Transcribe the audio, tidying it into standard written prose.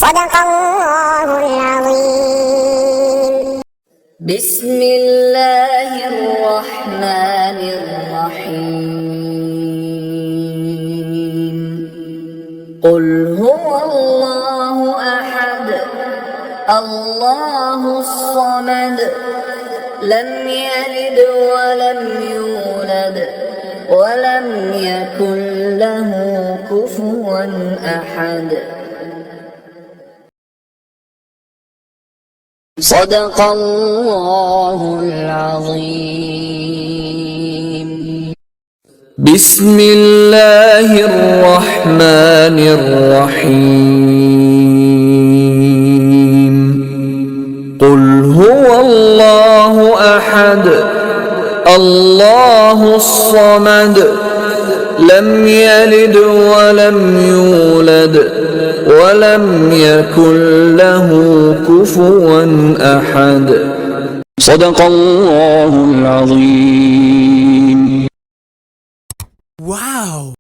صدق الله العظيم. بسم الله الرحمن الرحيم. قل هو الله أحد الله الصمد لم يلد ولم يولد ولم يكن له كفوا أحد. صدق الله العظيم. بسم الله الرحمن الرحيم. قل هو الله أحد الله الصمد لم يلد ولم يولد ولم يكن له كفوا أحد. صدق الله العظيم. واو